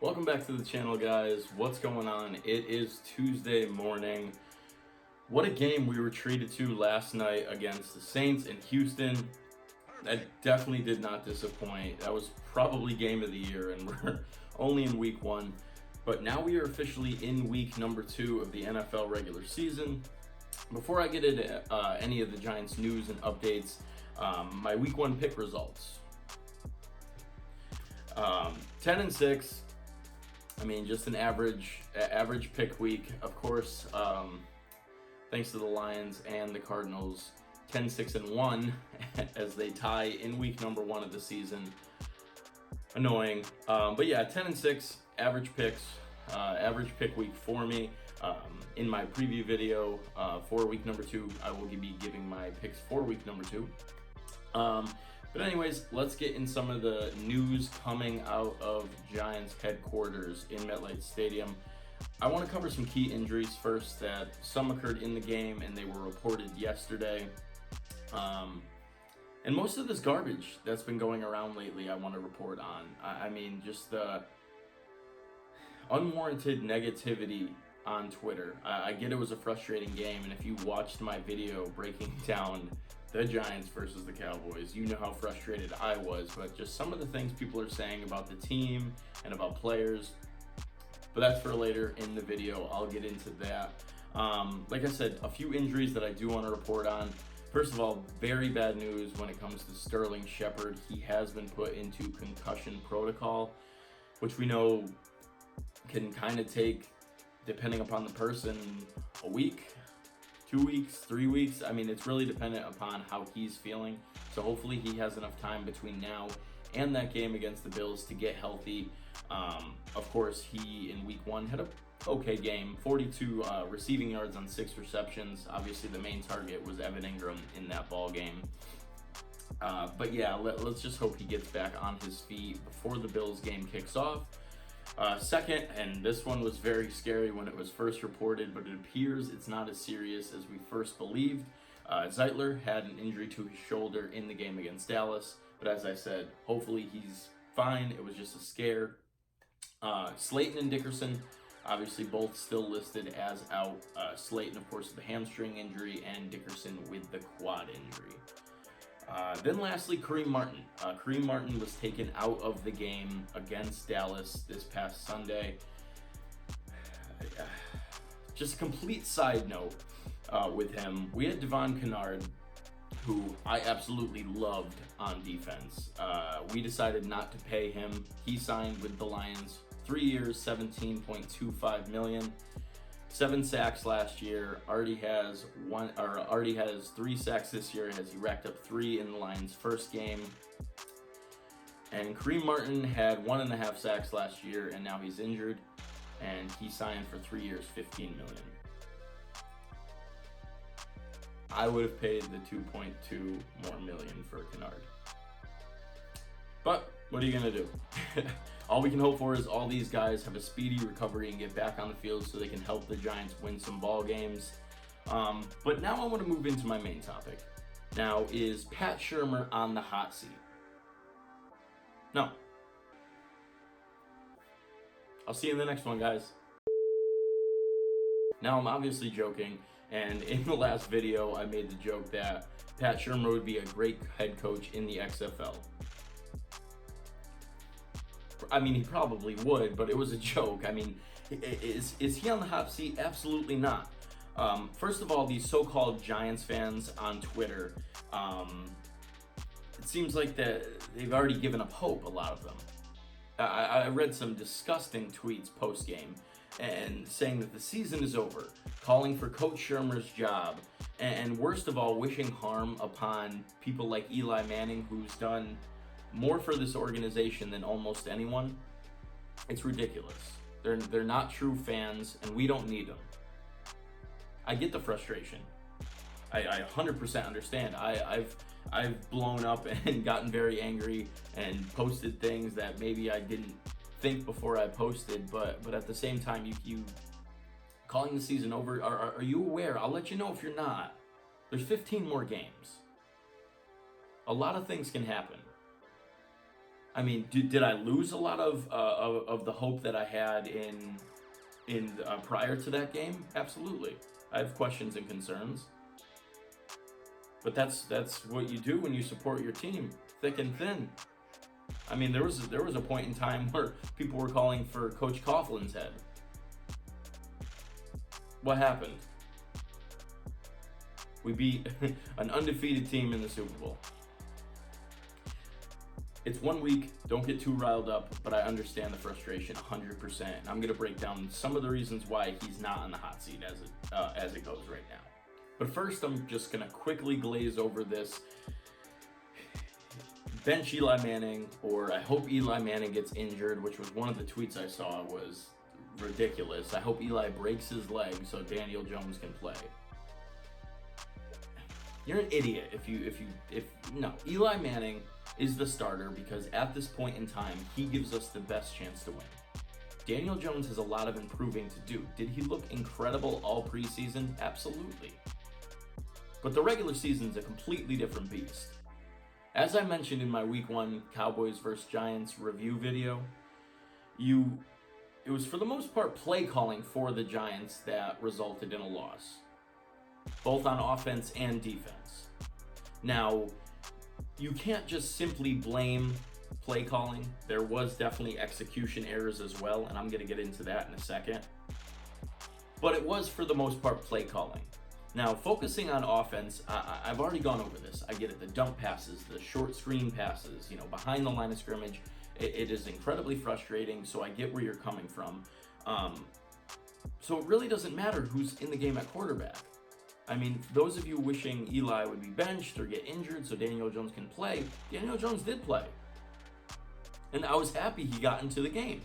Welcome back to the channel, guys. What's going on? It is Tuesday morning. What a game we were treated to last night against the Saints in Houston. That definitely did not disappoint. That was probably game of the year, and we're only in week one. But now we are officially in week number 2 of the NFL regular season. Before I get into any of the Giants news and updates, my week 1 pick results. 10-6. I mean, just an average pick week. Of course, thanks to the Lions and the Cardinals, 10-6-1 as they tie in week number 1 of the season. Annoying, but yeah, 10-6 average picks, average pick week for me. In my preview video for week number 2, I will be giving my picks for week number 2. But anyways, let's get in some of the news coming out of Giants headquarters in MetLife Stadium. I want to cover some key injuries first, that some occurred in the game and they were reported yesterday. And most of this garbage that's been going around lately, I want to report on. I mean, just the unwarranted negativity on Twitter. I get it was a frustrating game, and if you watched my video breaking down the Giants versus the Cowboys, you know how frustrated I was, but just some of the things people are saying about the team and about players. But that's for later in the video. I'll get into that. Like I said, a few injuries that I do want to report on. First of all, very bad news when it comes to Sterling Shepard. He has been put into concussion protocol, which we know can kind of take, depending upon the person, a week, 2 weeks, 3 weeks. I mean, it's really dependent upon how he's feeling. So hopefully he has enough time between now and that game against the Bills to get healthy. Of course, he in week 1 had a okay game, 42 receiving yards on 6 receptions. Obviously, the main target was Evan Ingram in that ball game. But yeah, let's just hope he gets back on his feet before the Bills game kicks off. Second, and this one was very scary when it was first reported, but it appears it's not as serious as we first believed. Zeitler had an injury to his shoulder in the game against Dallas, but as I said, hopefully he's fine. It was just a scare. Slayton and Dickerson, obviously both still listed as out. Slayton, of course, with the hamstring injury, and Dickerson with the quad injury. Then lastly, Kareem Martin. Kareem Martin was taken out of the game against Dallas this past Sunday. Just a complete side note with him. We had Devon Kennard, who I absolutely loved on defense. We decided not to pay him. He signed with the Lions, 3 years, $17.25 million. 7 sacks last year, already has 3 sacks this year, as he racked up 3 in the Lions' first game. And Kareem Martin had 1.5 sacks last year, and now he's injured, and he signed for 3 years, $15 million. I would have paid the 2.2 more million for Kennard. But what are you gonna do? All we can hope for is all these guys have a speedy recovery and get back on the field so they can help the Giants win some ball games. But now I want to move into my main topic. Now, is Pat Shurmur on the hot seat? No. I'll see you in the next one, guys. Now, I'm obviously joking, and in the last video, I made the joke that Pat Shurmur would be a great head coach in the XFL. I mean, he probably would, but it was a joke. I mean, is he on the hot seat? Absolutely not. First of all, these so-called Giants fans on Twitter, it seems like they've already given up hope, a lot of them. I read some disgusting tweets post-game and saying that the season is over, calling for Coach Shurmur's job, and worst of all, wishing harm upon people like Eli Manning, who's done more for this organization than almost anyone. It's ridiculous. They're not true fans, and we don't need them. I get the frustration. I 100% understand. I've blown up and gotten very angry and posted things that maybe I didn't think before I posted, but at the same time, you calling the season over. Are you aware? I'll let you know if you're not. There's 15 more games. A lot of things can happen. I mean, did I lose a lot of the hope that I had in prior to that game? Absolutely. I have questions and concerns. But that's what you do when you support your team, thick and thin. I mean, there was a point in time where people were calling for Coach Coughlin's head. What happened? We beat an undefeated team in the Super Bowl. It's 1 week, don't get too riled up, but I understand the frustration 100%. I'm going to break down some of the reasons why he's not on the hot seat as it goes right now. But first, I'm just going to quickly glaze over this. Bench Eli Manning, or I hope Eli Manning gets injured, which was one of the tweets I saw was ridiculous. I hope Eli breaks his leg so Daniel Jones can play. You're an idiot if no, Eli Manning is the starter because at this point in time, he gives us the best chance to win. Daniel Jones has a lot of improving to do. Did he look incredible all preseason? Absolutely. But the regular season's a completely different beast. As I mentioned in my Week 1 Cowboys vs. Giants review video, it was for the most part play calling for the Giants that resulted in a loss, both on offense and defense. Now, you can't just simply blame play calling. There was definitely execution errors as well, and I'm going to get into that in a second. But it was for the most part play calling. Now, focusing on offense, I've already gone over this. I get it. The dump passes, the short screen passes, behind the line of scrimmage. It is incredibly frustrating, so I get where you're coming from. So it really doesn't matter who's in the game at quarterback. I mean, those of you wishing Eli would be benched or get injured so Daniel Jones can play, Daniel Jones did play. And I was happy he got into the game.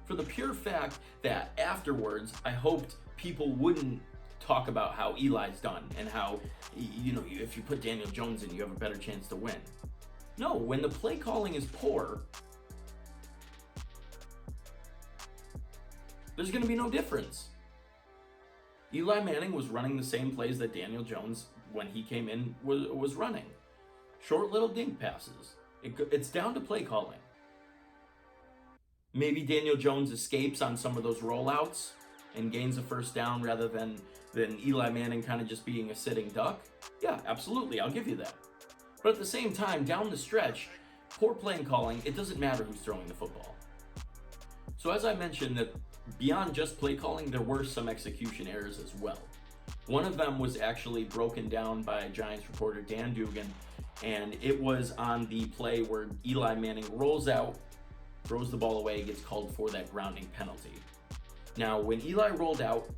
For the pure fact that afterwards, I hoped people wouldn't talk about how Eli's done and how, if you put Daniel Jones in, you have a better chance to win. No, when the play calling is poor, there's going to be no difference. Eli Manning was running the same plays that Daniel Jones, when he came in, was running. Short little dink passes. It's down to play calling. Maybe Daniel Jones escapes on some of those rollouts and gains a first down rather than Eli Manning kind of just being a sitting duck. Yeah, absolutely, I'll give you that. But at the same time, down the stretch, poor play calling, it doesn't matter who's throwing the football. So as I mentioned, that beyond just play calling, there were some execution errors as well. One of them was actually broken down by Giants reporter Dan Dugan, and it was on the play where Eli Manning rolls out, throws the ball away, gets called for that grounding penalty. Now, when Eli rolled out,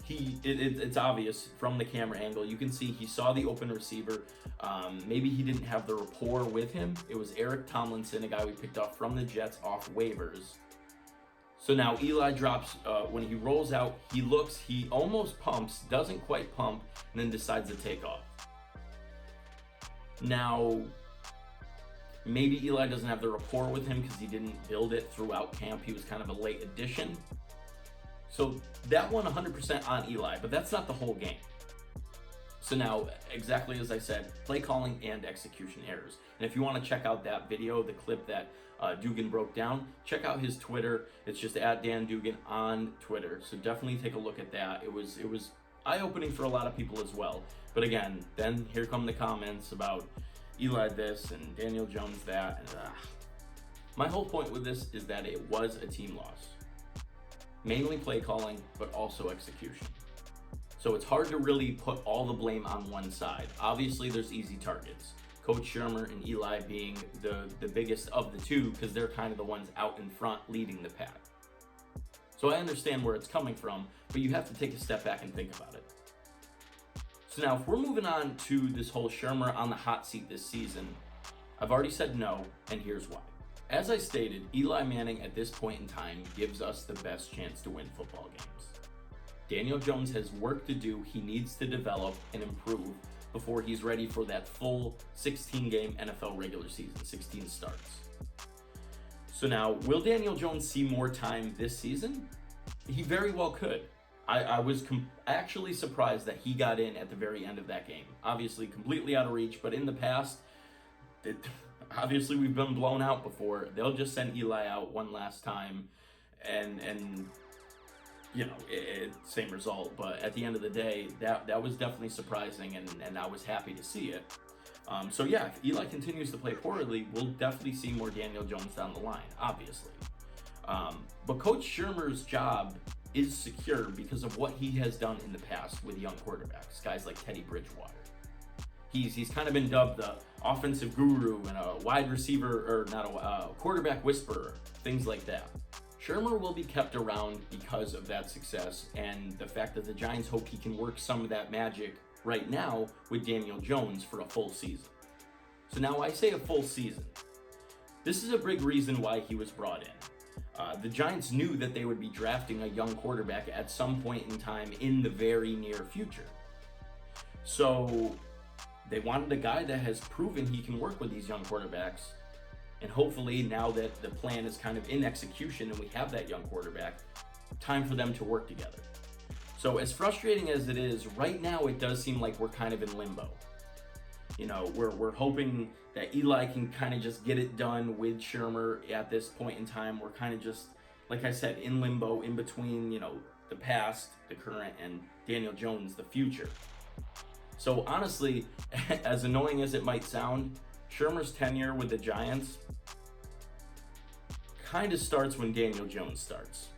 it's obvious from the camera angle. You can see he saw the open receiver. Maybe he didn't have the rapport with him. It was Eric Tomlinson, a guy we picked up from the Jets off waivers. So now Eli drops, when he rolls out, he looks, he almost pumps, doesn't quite pump, and then decides to take off. Now, maybe Eli doesn't have the rapport with him because he didn't build it throughout camp. He was kind of a late addition. So that one 100% on Eli, but that's not the whole game. So now, exactly as I said, play calling and execution errors. And if you want to check out that video, the clip that Dugan broke down, check out his Twitter. It's just @Dan Dugan on Twitter. So definitely take a look at that. It was eye-opening for a lot of people as well. But again, then here come the comments about Eli this and Daniel Jones that. And, my whole point with this is that it was a team loss. Mainly play calling, but also execution. So it's hard to really put all the blame on one side. Obviously, there's easy targets. Coach Shurmur and Eli being the biggest of the two because they're kind of the ones out in front leading the pack. So I understand where it's coming from, but you have to take a step back and think about it. So now if we're moving on to this whole Shurmur on the hot seat this season, I've already said no, and here's why. As I stated, Eli Manning at this point in time gives us the best chance to win football games. Daniel Jones has work to do. He needs to develop and improve before he's ready for that full 16-game NFL regular season, 16 starts. So now, will Daniel Jones see more time this season? He very well could. I was actually surprised that he got in at the very end of that game. Obviously, completely out of reach, but in the past, Obviously, we've been blown out before. They'll just send Eli out one last time, and same result. But at the end of the day, that was definitely surprising, and I was happy to see it. So yeah, if Eli continues to play poorly, we'll definitely see more Daniel Jones down the line, obviously. But Coach Shurmur's job is secure because of what he has done in the past with young quarterbacks, guys like Teddy Bridgewater. He's kind of been dubbed the offensive guru and a wide receiver, or not a quarterback whisperer, things like that. Shurmur will be kept around because of that success and the fact that the Giants hope he can work some of that magic right now with Daniel Jones for a full season. So now I say a full season. This is a big reason why he was brought in. The Giants knew that they would be drafting a young quarterback at some point in time in the very near future. So they wanted a guy that has proven he can work with these young quarterbacks. And hopefully now that the plan is kind of in execution and we have that young quarterback, time for them to work together. So as frustrating as it is, right now it does seem like we're kind of in limbo. We're hoping that Eli can kind of just get it done with Shurmur at this point in time. We're kind of just, like I said, in limbo in between, the past, the current, and Daniel Jones, the future. So honestly, as annoying as it might sound, Shurmur's tenure with the Giants kind of starts when Daniel Jones starts.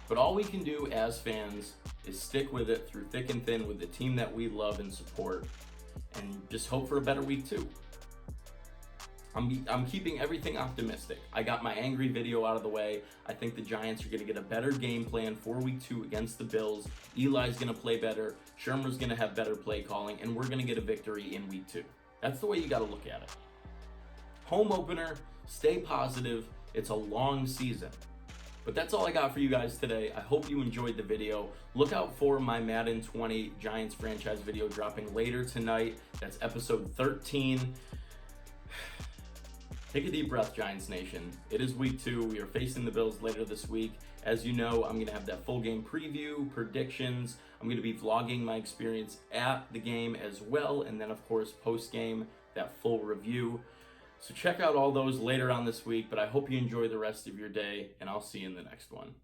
But all we can do as fans is stick with it through thick and thin with the team that we love and support, and just hope for a better week 2. I'm keeping everything optimistic. I got my angry video out of the way. I think the Giants are going to get a better game plan for week 2 against the Bills. Eli's going to play better. Shurmur's going to have better play calling, and we're going to get a victory in week 2. That's the way you got to look at it. Home opener, stay positive. It's a long season. But that's all I got for you guys today. I hope you enjoyed the video. Look out for my Madden 20 Giants franchise video dropping later tonight. That's episode 13. Take a deep breath, Giants Nation. It is week 2. We are facing the Bills later this week. As you know, I'm going to have that full game preview, predictions. I'm going to be vlogging my experience at the game as well. And then, of course, post-game, that full review. So check out all those later on this week. But I hope you enjoy the rest of your day, and I'll see you in the next one.